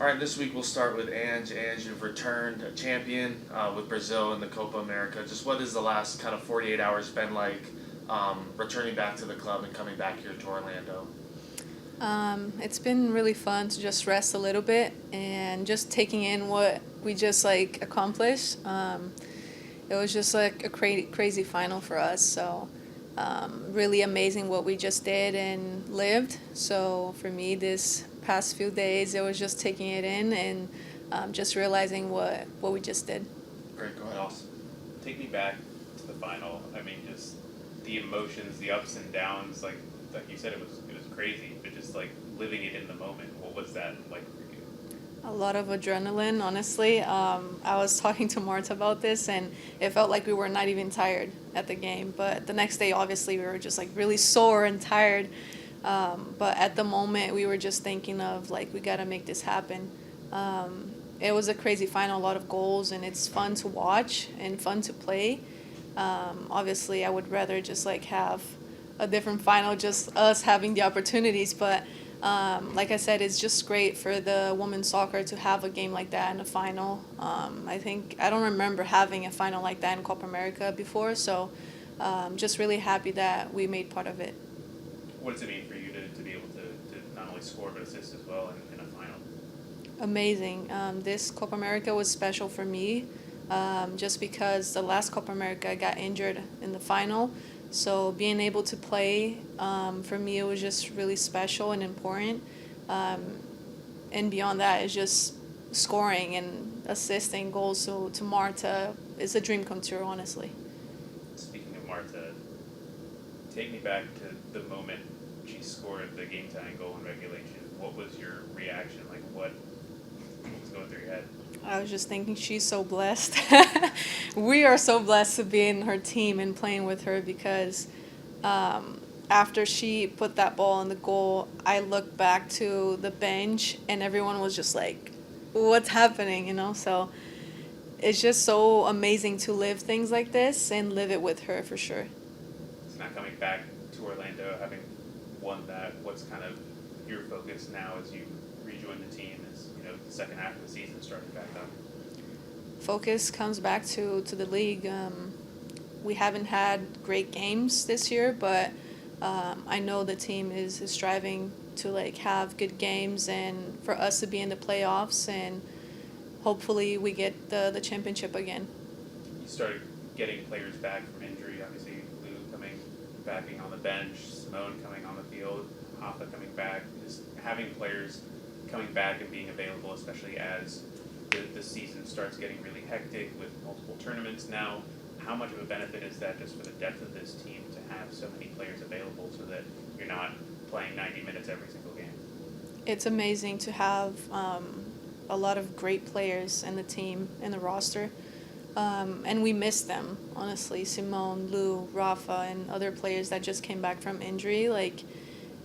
All right, this week we'll start with Ange. Ange, you've returned a champion with Brazil in the Copa America. Just what has the last kind of 48 hours been like returning back to the club and coming back here to Orlando? It's been really fun to just rest a little bit and just taking in what we just like accomplished. It was just like a crazy final for us. So really amazing what we just did and lived. So for me, this past few days, it was just taking it in and just realizing what we just did. Great, go ahead. Awesome. Take me back to the final. I mean, just the emotions, the ups and downs. Like you said, it was crazy. But just like living it in the moment. What was that like for you? A lot of adrenaline, honestly. I was talking to Marta about this, and it felt like we were not even tired at the game. But the next day, obviously, we were just like really sore and tired. But at the moment, we were just thinking of like, we got to make this happen. It was a crazy final, a lot of goals, and it's fun to watch and fun to play. Obviously, I would rather just like have a different final, just us having the opportunities. But like I said, it's just great for the women's soccer to have a game like that in a final. I don't remember having a final like that in Copa America before, so just really happy that we made part of it. What does it mean for you to be able to not only score but assist as well in a final? Amazing. This Copa America was special for me, just because the last Copa America I got injured in the final. So being able to play, for me, it was just really special and important. Um, and beyond that, it's just scoring and assisting goals. So to Marta, it's a dream come true, honestly. Speaking of Marta, take me back to the moment she scored the game tying goal in regulation. What was your reaction? Like what was going through your head? I was just thinking she's so blessed. We are so blessed to be in her team and playing with her because after she put that ball in the goal, I looked back to the bench and everyone was just like, what's happening, you know? So it's just so amazing to live things like this and live it with her for sure. It's not coming back to Orlando, having won that. What's kind of your focus now as you rejoin the team? As you know, the second half of the season starting back up. Focus comes back to the league. We haven't had great games this year, but I know the team is striving to like have good games and for us to be in the playoffs and hopefully we get the championship again. You started getting players back from injury. Obviously, Lou coming back, being on the bench, Simone coming on the field, Hoffa coming back. Just having players coming back and being available, especially as the season starts getting really hectic with multiple tournaments now. How much of a benefit is that just for the depth of this team to have so many players available so that you're not playing 90 minutes every single game? It's amazing to have a lot of great players in the team, in the roster. And we miss them, honestly. Simone, Lou, Rafa, and other players that just came back from injury. Like,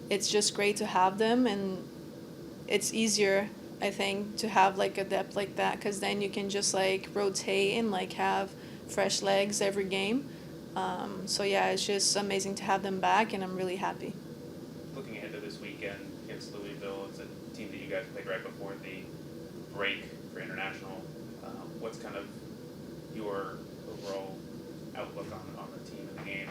it's just great to have them, and it's easier, I think, to have like a depth like that because then you can just like rotate and like have fresh legs every game. So yeah, it's just amazing to have them back, and I'm really happy. Looking ahead to this weekend against Louisville, it's a team that you guys played right before the break for international. What's kind of your overall outlook on the team and the game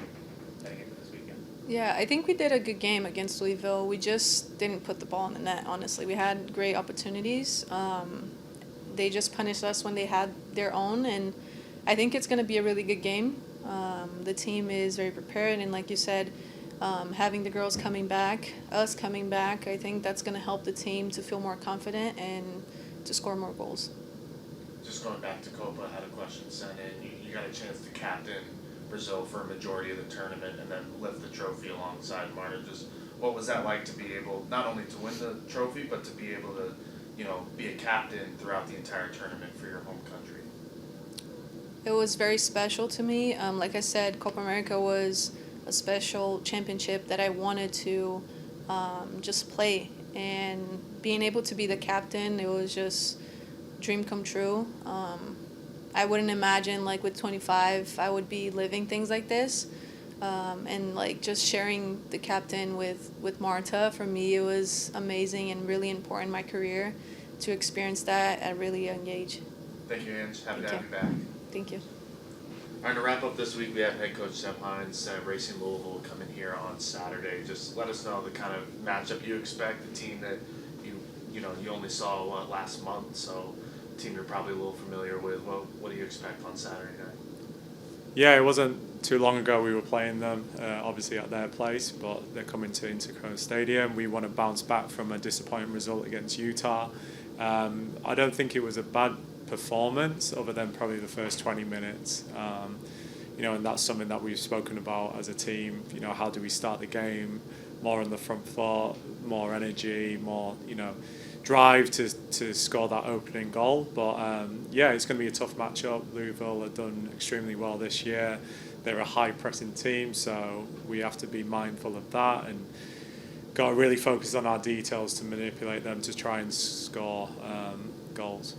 heading into this weekend? Yeah, I think we did a good game against Louisville. We just didn't put the ball in the net, honestly. We had great opportunities. They just punished us when they had their own, and I think it's going to be a really good game. The team is very prepared, and like you said, having the girls coming back, us coming back, I think that's going to help the team to feel more confident and to score more goals. Just going back to Copa, I had a question sent in. You got a chance to captain Brazil for a majority of the tournament and then lift the trophy alongside Marta. Just what was that like to be able not only to win the trophy, but to be able to, be a captain throughout the entire tournament for your home country? It was very special to me. Like I said, Copa America was a special championship that I wanted to just play. And being able to be the captain, it was just dream come true. I wouldn't imagine like with 25 I would be living things like this. And like just sharing the captain with Marta, for me it was amazing and really important in my career. to experience that and really engage. Thank you, Ange. Happy to Thank have you back. Thank you. All right, to wrap up this week, we have head coach Seb Hines, Racing Louisville, coming here on Saturday. Just let us know the kind of matchup you expect, the team that you only saw last month, so a team you're probably a little familiar with. What do you expect on Saturday night? Yeah, it wasn't too long ago we were playing them, obviously at their place, but they're coming to Intercon Stadium. We want to bounce back from a disappointing result against Utah. I don't think it was a bad performance other than probably the first 20 minutes. And that's something that we've spoken about as a team. How do we start the game more on the front foot, more energy, more, drive to score that opening goal. But it's going to be a tough matchup. Louisville have done extremely well this year. They're a high pressing team, so we have to be mindful of that and got to really focus on our details to manipulate them to try and score goals.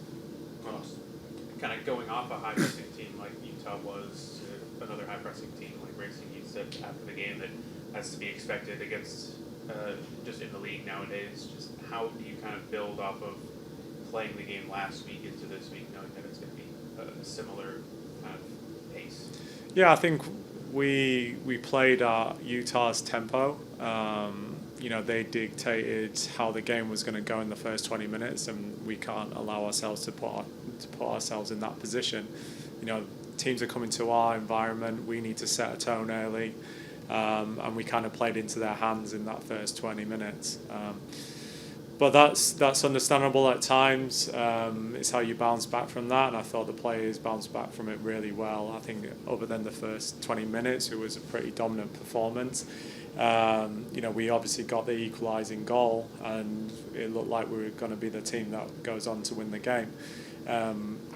Kind of going off a high pressing team like Utah was to another high pressing team like Racing, you said after the game that has to be expected against just in the league nowadays. Just how do you kind of build off of playing the game last week into this week, knowing that it's going to be a similar kind of pace? Yeah, I think we played Utah's tempo. They dictated how the game was going to go in the first 20 minutes, and we can't allow ourselves to put ourselves in that position. Teams are coming to our environment. We need to set a tone early, and we kind of played into their hands in that first 20 minutes. But that's understandable at times. It's how you bounce back from that, and I thought the players bounced back from it really well. I think other than the first 20 minutes, it was a pretty dominant performance. We obviously got the equalising goal, and it looked like we were going to be the team that goes on to win the game.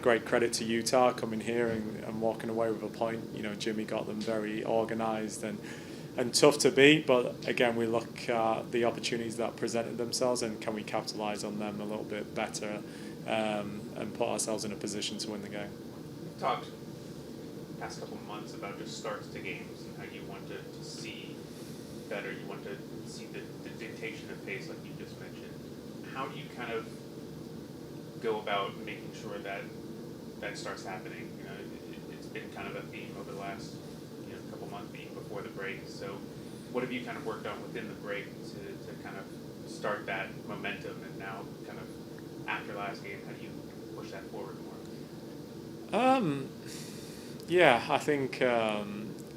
Great credit to Utah coming here and walking away with a point. Jimmy got them very organised and tough to beat, but again, we look at the opportunities that presented themselves and can we capitalise on them a little bit better and put ourselves in a position to win the game. We've talked past couple of months about just starts to games and how you want to see better, you want to see the dictation of pace like you just mentioned. How do you kind of go about making sure that starts happening? It's been kind of a theme over the last couple months being before the break. So what have you kind of worked on within the break to kind of start that momentum, and now kind of after last game, how do you push that forward more? I think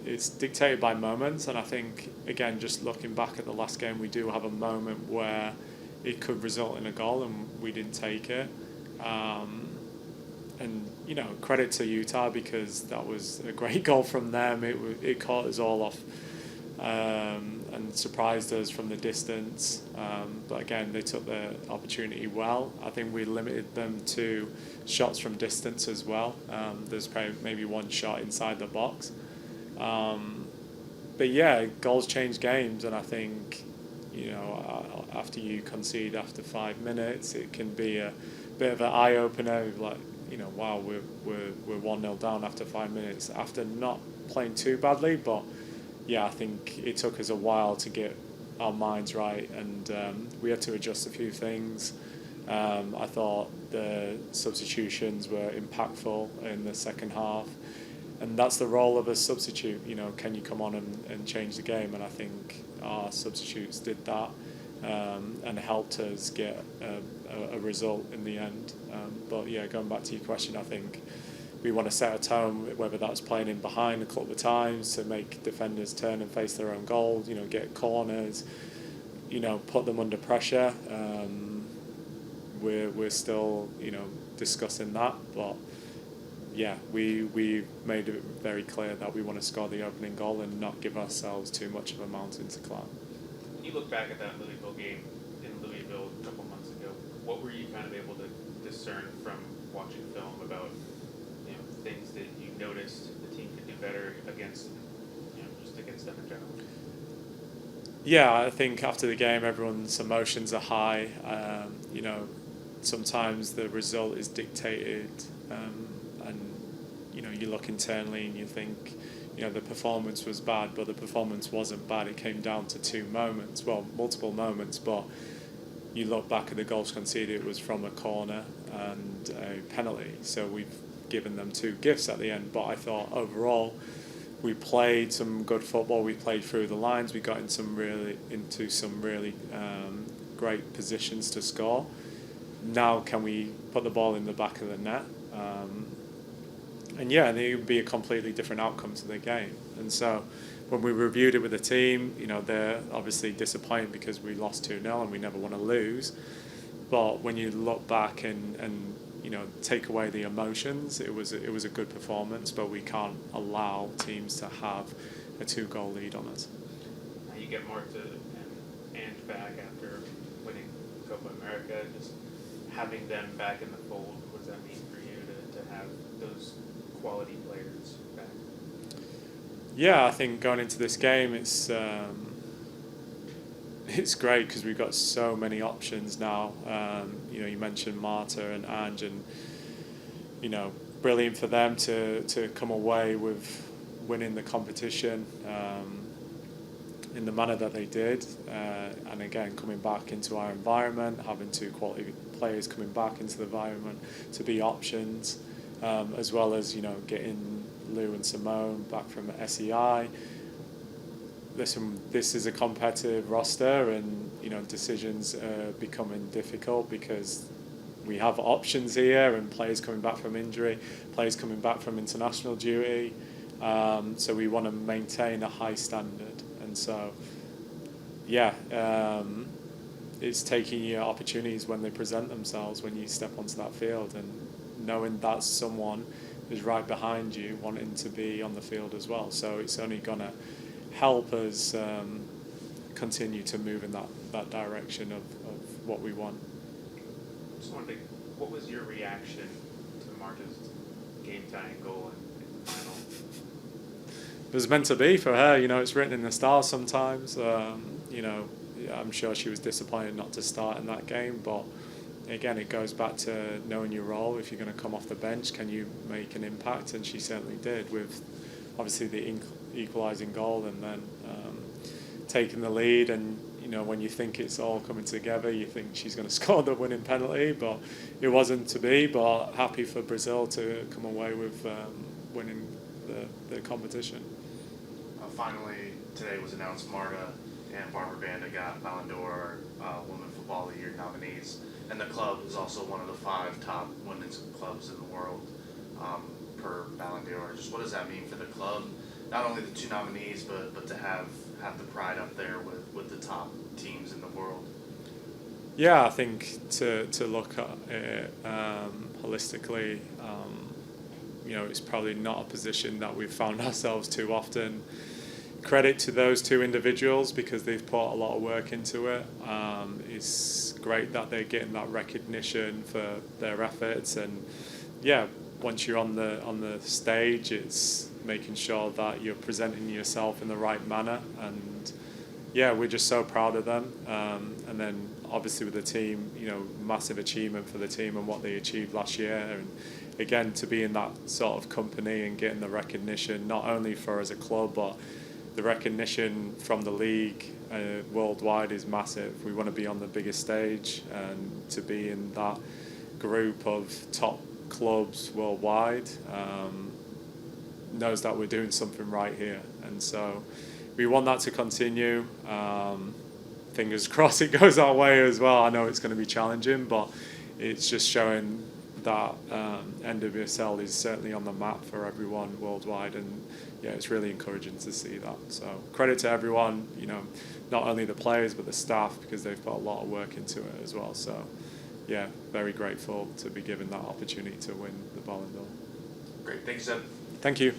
it's dictated by moments, and I think again, just looking back at the last game, we do have a moment where it could result in a goal and we didn't take it. Credit to Utah because that was a great goal from them. It caught us all off and surprised us from the distance. But again, they took the opportunity well. I think we limited them to shots from distance as well. There's probably maybe one shot inside the box. But yeah, goals change games, and I think after you concede after 5 minutes, it can be a bit of an eye opener. Like wow, we're 1-0 down after 5 minutes after not playing too badly, but yeah, I think it took us a while to get our minds right, and we had to adjust a few things. I thought the substitutions were impactful in the second half, and that's the role of a substitute. Can you come on and change the game? And I think our substitutes did that and helped us get a result in the end. But yeah, going back to your question, I think we want to set a tone, whether that's playing in behind a couple of times to make defenders turn and face their own goal, get corners, put them under pressure. We're still, discussing that, but yeah, we made it very clear that we want to score the opening goal and not give ourselves too much of a mountain to climb. When you look back at that Louisville game in Louisville a couple months ago, what were you kind of able to discern from watching film about things that you noticed the team could do better against, just against them in general? Yeah, I think after the game, everyone's emotions are high. Sometimes the result is dictated, and you look internally and you think, the performance was bad, but the performance wasn't bad. It came down to multiple moments, but you look back at the goals conceded, it was from a corner and a penalty. So we've given them 2 gifts at the end. But I thought overall, we played some good football. We played through the lines. We got into some really great positions to score. Now can we put the ball in the back of the net? And yeah, it would be a completely different outcome to the game. And so when we reviewed it with the team, they're obviously disappointed because we lost 2-0 and we never want to lose. But when you look back and take away the emotions, it was a good performance, but we can't allow teams to have a 2-goal lead on us. Now you get Marta and Ange back after winning Copa America, just having them back in the fold, what does that mean for you to have those quality players back? Yeah, I think going into this game, it's great because we've got so many options now. You mentioned Marta and Ange, and brilliant for them to come away with winning the competition in the manner that they did, and again coming back into our environment, having 2 quality players coming back into the environment to be options, as well as getting Lou and Simone back from SEI. Listen, this is a competitive roster, and decisions are becoming difficult because we have options here, and players coming back from injury, players coming back from international duty. So we want to maintain a high standard, and so it's taking your opportunities when they present themselves when you step onto that field, and knowing that someone is right behind you wanting to be on the field as well. So it's only gonna help us continue to move in that direction of what we want. Just wondering, what was your reaction to Marta's game-tying goal in the final? It was meant to be for her. It's written in the stars sometimes. I'm sure she was disappointed not to start in that game, but again, it goes back to knowing your role. If you're going to come off the bench, can you make an impact? And she certainly did, with obviously the equalising goal, and then taking the lead. And when you think it's all coming together, you think she's going to score the winning penalty, but it wasn't to be. But happy for Brazil to come away with winning the competition. Finally, today was announced Marta and Banda got Banda Women Football of the Year nominees, and the club is also one of the 5 top women's clubs in the world per Ballon d'Or. Just what does that mean for the club? Not only the 2 nominees, but to have the pride up there with the top teams in the world. Yeah, I think to look at it holistically, it's probably not a position that we've found ourselves too often. Credit to those 2 individuals because they've put a lot of work into it. It's great that they're getting that recognition for their efforts, and once you're on the stage, it's making sure that you're presenting yourself in the right manner, and we're just so proud of them. And then obviously with the team, massive achievement for the team and what they achieved last year, and again to be in that sort of company and getting the recognition not only for as a club, but the recognition from the league worldwide is massive. We want to be on the biggest stage, and to be in that group of top clubs worldwide knows that we're doing something right here. And so we want that to continue. Fingers crossed it goes our way as well. I know it's going to be challenging, but it's just showing that NWSL is certainly on the map for everyone worldwide, and it's really encouraging to see that. So credit to everyone, not only the players but the staff, because they've put a lot of work into it as well. So very grateful to be given that opportunity to win the Ballon d'Or. Great, thanks, Seb. Thank you.